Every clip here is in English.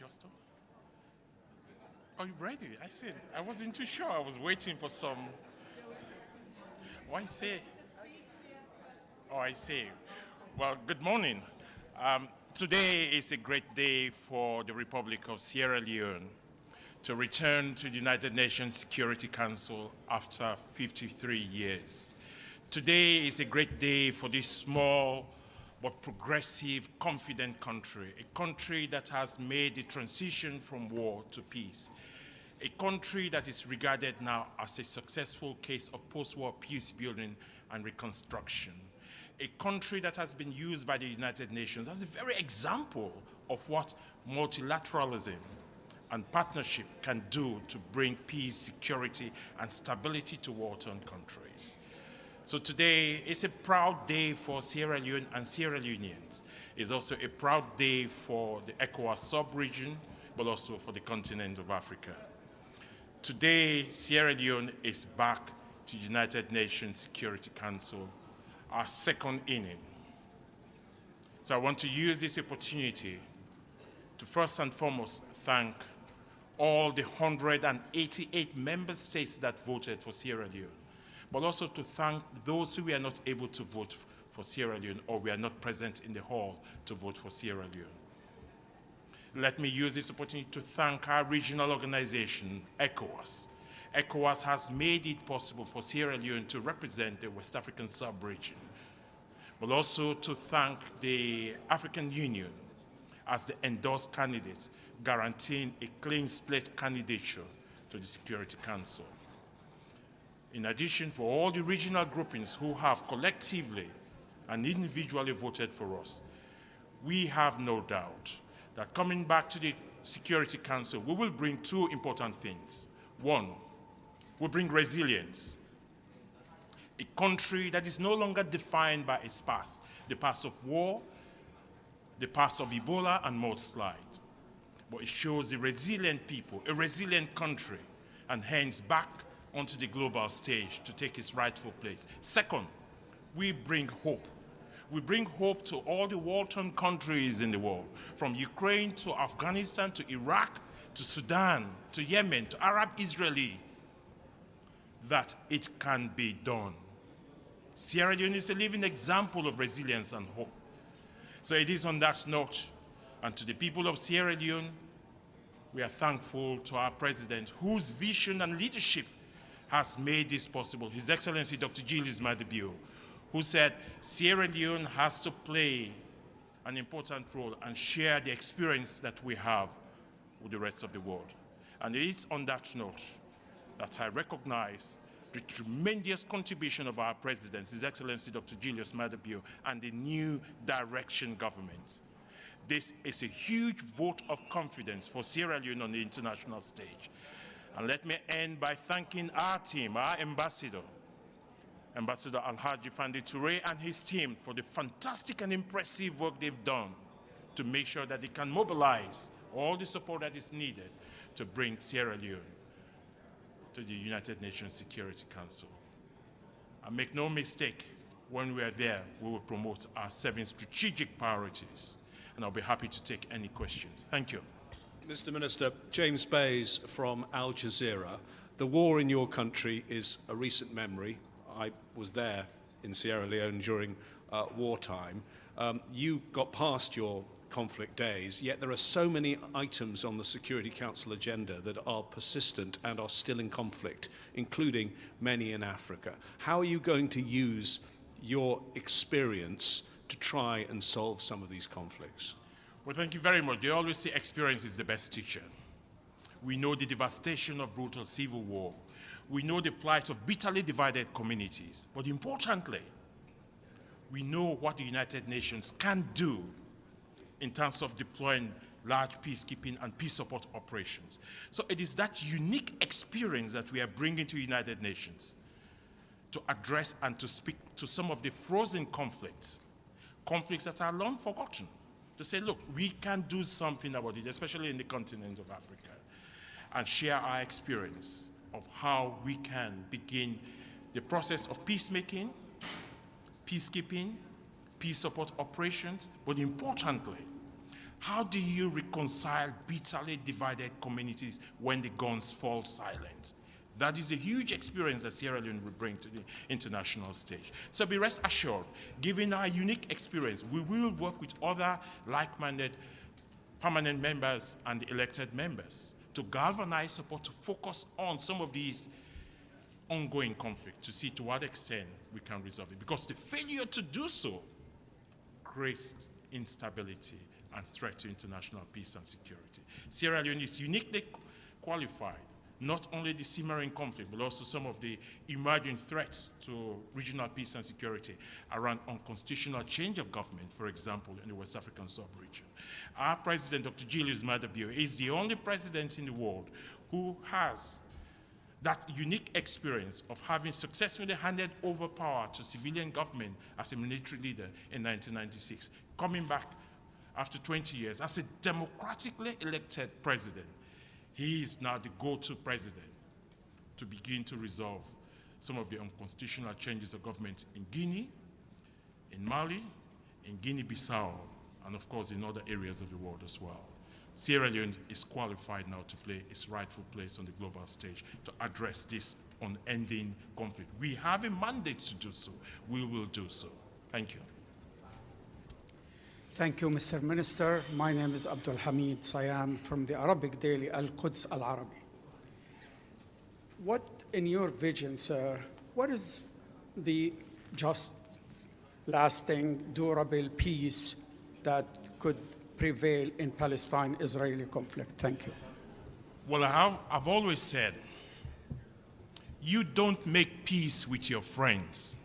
Just stop. Are you ready? I said, I wasn't too sure. I was waiting for some. Why say? Oh, I see. Well, good morning. Today is a great day for the Republic of Sierra Leone to return to the United Nations Security Council after 53 years. Today is a great day for this small but progressive, confident country, a country that has made the transition from war to peace, a country that is regarded now as a successful case of post-war peace building and reconstruction, a country that has been used by the United Nations as a very example of what multilateralism and partnership can do to bring peace, security, and stability to war-torn countries. So today is a proud day for Sierra Leone and Sierra Leoneans. It's also a proud day for the ECOWAS sub-region, but also for the continent of Africa. Today, Sierra Leone is back to the United Nations Security Council, our second inning. So I want to use this opportunity to first and foremost thank all the 188 member states that voted for Sierra Leone, but also to thank those who were not able to vote for Sierra Leone or were not present in the hall to vote for Sierra Leone. Let me use this opportunity to thank our regional organization, ECOWAS. ECOWAS has made it possible for Sierra Leone to represent the West African sub-region, but also to thank the African Union as the endorsed candidate, guaranteeing a clean slate candidature to the Security Council. In addition, for all the regional groupings who have collectively and individually voted for us, we have no doubt that coming back to the Security Council, we will bring two important things. One, we bring resilience. A country that is no longer defined by its past, the past of war, the past of Ebola and mudslide. But it shows a resilient people, a resilient country, and hence back onto the global stage to take its rightful place. Second, we bring hope. We bring hope to all the war-torn countries in the world, from Ukraine to Afghanistan to Iraq to Sudan to Yemen to Arab Israeli, that it can be done. Sierra Leone is a living example of resilience and hope. So it is on that note, and to the people of Sierra Leone, we are thankful to our president, whose vision and leadership has made this possible. His Excellency Dr. Julius Maada Bio, who said Sierra Leone has to play an important role and share the experience that we have with the rest of the world. And it is on that note that I recognize the tremendous contribution of our president, His Excellency Dr. Julius Maada Bio, and the new direction government. This is a huge vote of confidence for Sierra Leone on the international stage. And let me end by thanking our team, our ambassador, Ambassador Alhaji Fandi Toure and his team for the fantastic and impressive work they've done to make sure that they can mobilize all the support that is needed to bring Sierra Leone to the United Nations Security Council. And make no mistake, when we are there, we will promote our 7 strategic priorities. And I'll be happy to take any questions. Thank you. Mr. Minister, James Bays from Algeria. The war in your country is a recent memory. I was there in Sierra Leone during wartime. You got past your conflict days, yet there are so many items on the Security Council agenda that are persistent and are still in conflict, including many in Africa. How are you going to use your experience to try and solve some of these conflicts? Well, thank you very much. They always say experience is the best teacher. We know the devastation of brutal civil war. We know the plight of bitterly divided communities. But importantly, we know what the United Nations can do in terms of deploying large peacekeeping and peace support operations. So it is that unique experience that we are bringing to the United Nations to address and to speak to some of the frozen conflicts that are long forgotten, to say, look, we can do something about it, especially in the continent of Africa, and share our experience of how we can begin the process of peacemaking, peacekeeping, peace support operations, but importantly, How do you reconcile bitterly divided communities when the guns fall silent? That is a huge experience that Sierra Leone will bring to the international stage. So be rest assured, given our unique experience, we will work with other like-minded permanent members and elected members to galvanize support, to focus on some of these ongoing conflicts, to see to what extent we can resolve it. Because the failure to do so creates instability and threat to international peace and security. Sierra Leone is uniquely qualified, not only the simmering conflict, but also some of the emerging threats to regional peace and security around unconstitutional change of government, for example, in the West African sub-region. Our president, Dr. Julius Maada Bio, is the only president in the world who has that unique experience of having successfully handed over power to civilian government as a military leader in 1996, coming back after 20 years as a democratically elected president. He is now the go-to president to begin to resolve some of the unconstitutional changes of government in Guinea, in Mali, in Guinea-Bissau, and of course in other areas of the world as well. Sierra Leone is qualified now to play its rightful place on the global stage to address this unending conflict. We have a mandate to do so. We will do so. Thank you. Thank you, Mr. Minister. My name is Abdul Hamid Siam from the Arabic daily Al-Quds Al-Arabi. What, in your vision, sir, what is the just, lasting, durable peace that could prevail in Palestine-Israeli conflict? Thank you. Well, I've always said, you don't make peace with your friends.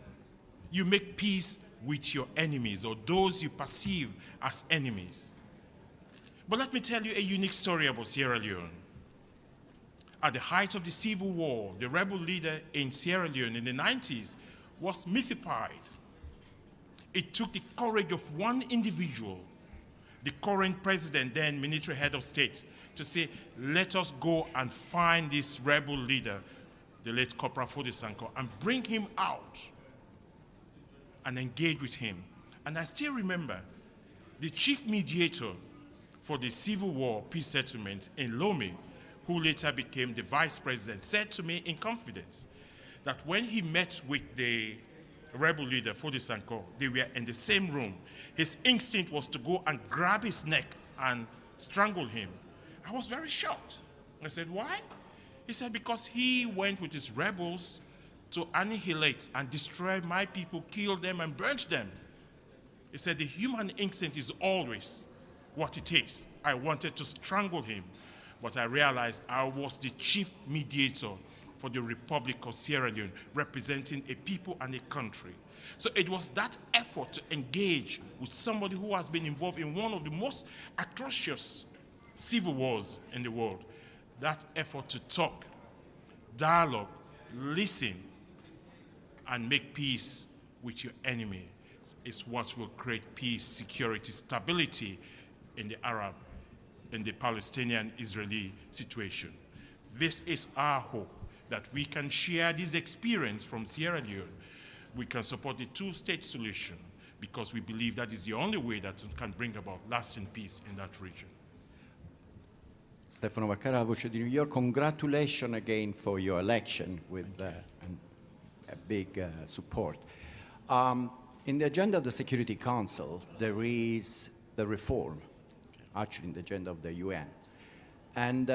You make peace with your enemies or those you perceive as enemies. But let me tell you a unique story about Sierra Leone. At the height of the civil war, the rebel leader in Sierra Leone in the 90s was mythified. It took the courage of one individual, the current president, then military head of state, to say, let us go and find this rebel leader, the late Corporal Fode Sanko, and bring him out and engage with him. And I still remember the chief mediator for the Civil War peace settlements in Lome, who later became the vice president, said to me in confidence that when he met with the rebel leader, Fode Sanko, they were in the same room. His instinct was to go and grab his neck and strangle him. I was very shocked. I said, why? He said, because he went with his rebels to annihilate and destroy my people, kill them and burn them. He said, the human instinct is always what it is. I wanted to strangle him, but I realized I was the chief mediator for the Republic of Sierra Leone, representing a people and a country. So it was that effort to engage with somebody who has been involved in one of the most atrocious civil wars in the world. That effort to talk, dialogue, listen, and make peace with your enemy is what will create peace, security, stability in the Arab, in the Palestinian-Israeli situation. This is our hope, that we can share this experience from Sierra Leone. We can support the two-state solution because we believe that is the only way that can bring about lasting peace in that region. Stefano Vaccara, Voce di New York, congratulations again for your election with a big support. In the agenda of the Security Council, there is the reform, actually in the agenda of the UN. And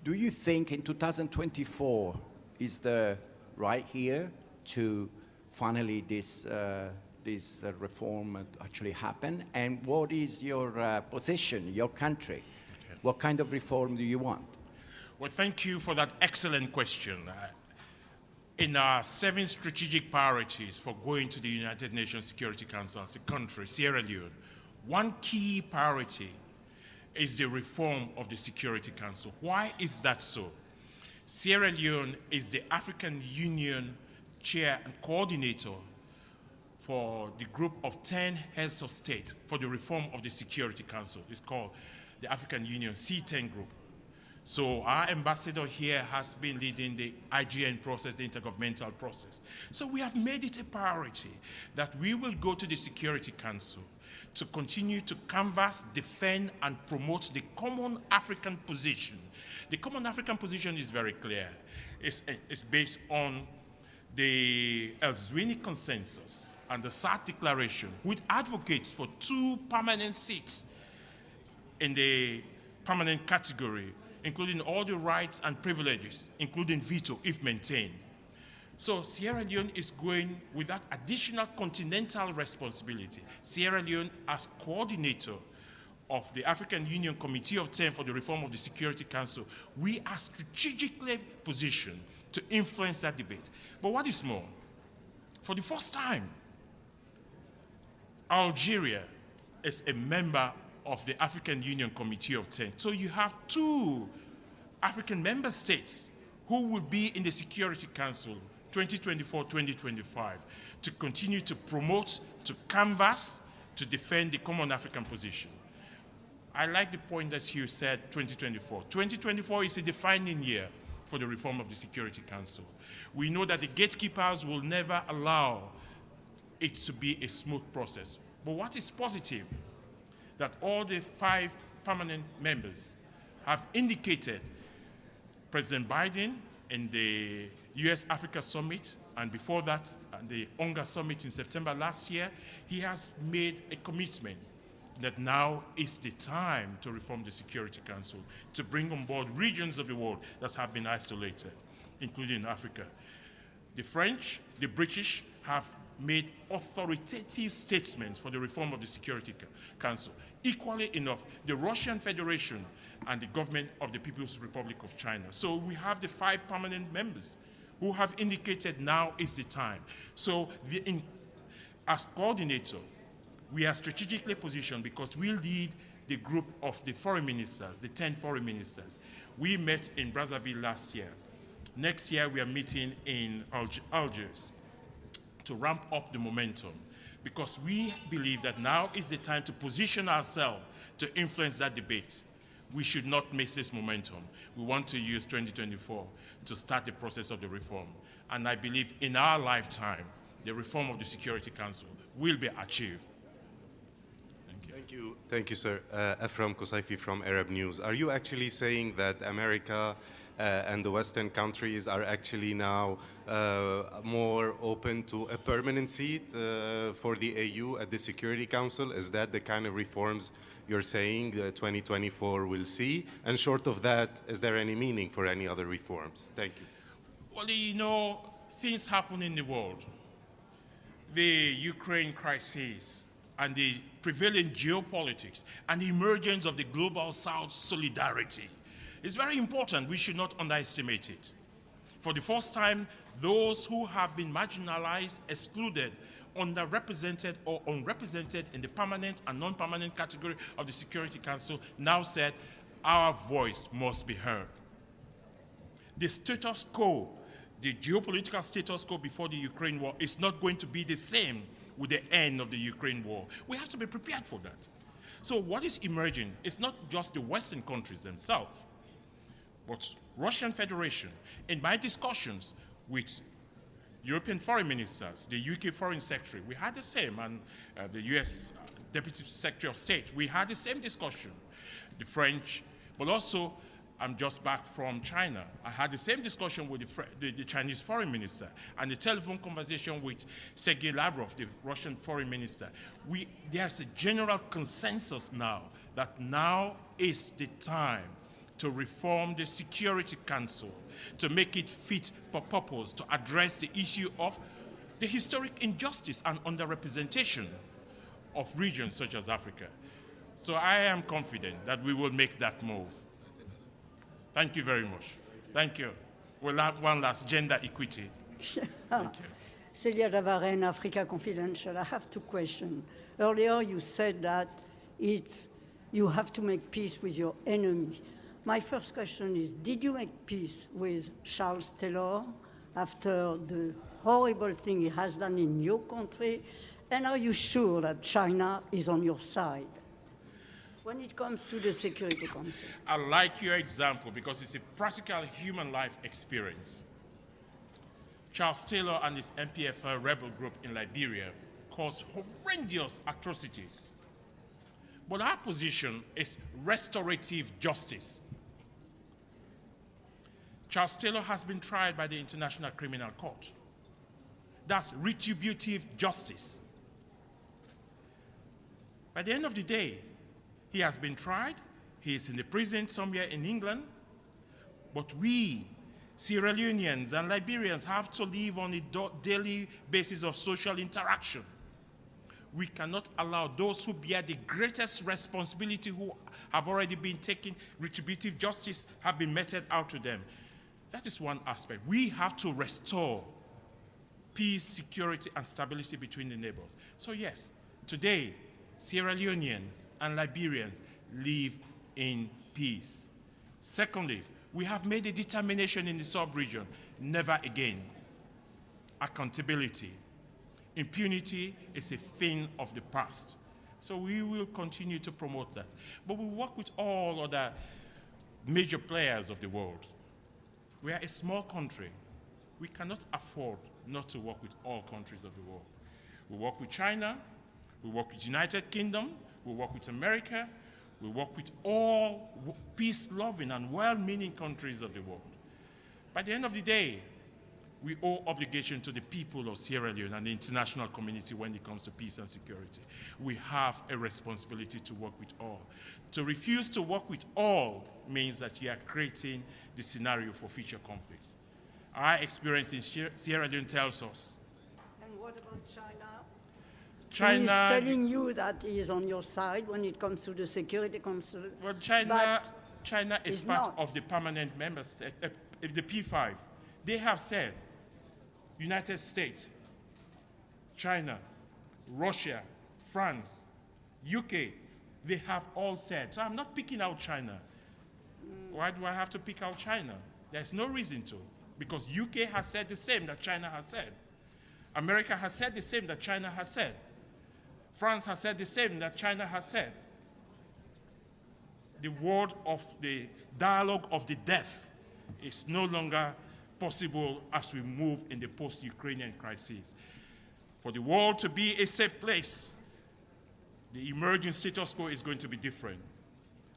do you think in 2024 is the right year to finally this reform actually happen? And what is your position, your country? Okay. What kind of reform do you want? Well, thank you for that excellent question. In our 7 strategic priorities for going to the United Nations Security Council as a country, Sierra Leone, one key priority is the reform of the Security Council. Why is that so? Sierra Leone is the African Union chair and coordinator for the group of 10 heads of state for the reform of the Security Council. It's called the African Union C10 group. So our ambassador here has been leading the IGN process, the intergovernmental process. So we have made it a priority that we will go to the Security Council to continue to canvass, defend, and promote the common African position. The common African position is very clear. It's based on the Elswini Consensus and the SART Declaration, which advocates for 2 permanent seats in the permanent category, including all the rights and privileges, including veto, if maintained. So Sierra Leone is going with that additional continental responsibility. Sierra Leone, as coordinator of the African Union Committee of 10 for the reform of the Security Council, we are strategically positioned to influence that debate. But what is more, for the first time, Algeria is a member of the African Union Committee of 10. So you have 2 African member states who will be in the Security Council 2024-2025 to continue to promote, to canvass, to defend the common African position. I like the point that you said 2024. 2024 is a defining year for the reform of the Security Council. We know that the gatekeepers will never allow it to be a smooth process. But what is positive, that all the 5 permanent members have indicated President Biden in the US-Africa Summit, and before that, the UNGA Summit in September last year, he has made a commitment that now is the time to reform the Security Council, to bring on board regions of the world that have been isolated, including Africa. The French, the British have made authoritative statements for the reform of the Security Council. Equally enough, the Russian Federation and the government of the People's Republic of China. So we have the 5 permanent members who have indicated now is the time. So as coordinator, we are strategically positioned because we lead the group of the foreign ministers, the 10 foreign ministers. We met in Brazzaville last year. Next year, we are meeting in Algiers to ramp up the momentum, because we believe that now is the time to position ourselves to influence that debate. We should not miss this momentum. We want to use 2024 to start the process of the reform. And I believe in our lifetime, the reform of the Security Council will be achieved. Thank you. Thank you, sir. Afram Qusayfi from Arab News. Are you actually saying that America and the Western countries are actually now more open to a permanent seat for the AU at the Security Council? Is that the kind of reforms you're saying 2024 will see? And short of that, is there any meaning for any other reforms? Thank you. Well, you know, things happen in the world. The Ukraine crisis and the prevailing geopolitics and the emergence of the global South solidarity is very important. We should not underestimate it. For the first time, those who have been marginalized, excluded, underrepresented or unrepresented in the permanent and non-permanent category of the Security Council now said, our voice must be heard. The status quo, the geopolitical status quo before the Ukraine war is not going to be the same with the end of the Ukraine war. We have to be prepared for that. So what is emerging is not just the Western countries themselves, but Russian Federation. In my discussions with European foreign ministers, the UK foreign secretary, we had the same, and the US deputy secretary of state, we had the same discussion. The French, but also I'm just back from China. I had the same discussion with the Chinese foreign minister and the telephone conversation with Sergei Lavrov, the Russian foreign minister. There's a general consensus now that now is the time to reform the Security Council, to make it fit for purpose, to address the issue of the historic injustice and underrepresentation of regions such as Africa. So I am confident that we will make that move. Thank you very much. Thank you. We'll have one last, gender equity. Thank you. Celia Davaren, Africa Confidential. I have 2 questions. Earlier you said that you have to make peace with your enemy. My first question is, did you make peace with Charles Taylor after the horrible thing he has done in your country? And are you sure that China is on your side? When it comes to the Security Council. I like your example because it's a practical human life experience. Charles Taylor and his MPFL rebel group in Liberia caused horrendous atrocities. But our position is restorative justice. Charles Taylor has been tried by the International Criminal Court. That's retributive justice. By the end of the day, he has been tried, he is in the prison somewhere in England, but we, Sierra Leoneans and Liberians, have to live on a daily basis of social interaction. We cannot allow those who bear the greatest responsibility, who have already been taken, retributive justice have been meted out to them. That is one aspect. We have to restore peace, security, and stability between the neighbors. So yes, today, Sierra Leoneans and Liberians live in peace. Secondly, we have made a determination in the sub-region, never again. Accountability. Impunity is a thing of the past. So we will continue to promote that. But we work with all other major players of the world. We are a small country. We cannot afford not to work with all countries of the world. We work with China, we work with United Kingdom, we work with America, we work with all peace-loving and well-meaning countries of the world. By the end of the day, we owe obligation to the people of Sierra Leone and the international community when it comes to peace and security. We have a responsibility to work with all. To refuse to work with all means that you are creating the scenario for future conflicts. Our experience in Sierra Leone tells us. And what about China? China He is telling you that he is on your side when it comes to the Security Council. Well, China is part not. of the permanent members, the P5. They have said, United States, China, Russia, France, UK, they have all said. So I'm not picking out China. Why do I have to pick out China? There's no reason to, because UK has said the same that China has said. America has said the same that China has said. France has said the same that China has said. The word of the dialogue of the deaf is no longer possible as we move in the post-Ukrainian crisis. For the world to be a safe place, the emerging status quo is going to be different.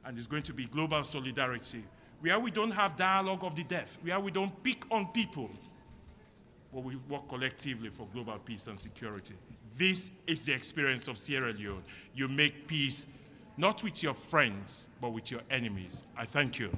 And it's going to be global solidarity, where we don't have dialogue of the deaf, where we don't pick on people, but we work collectively for global peace and security. This is the experience of Sierra Leone. You make peace not with your friends, but with your enemies. I thank you.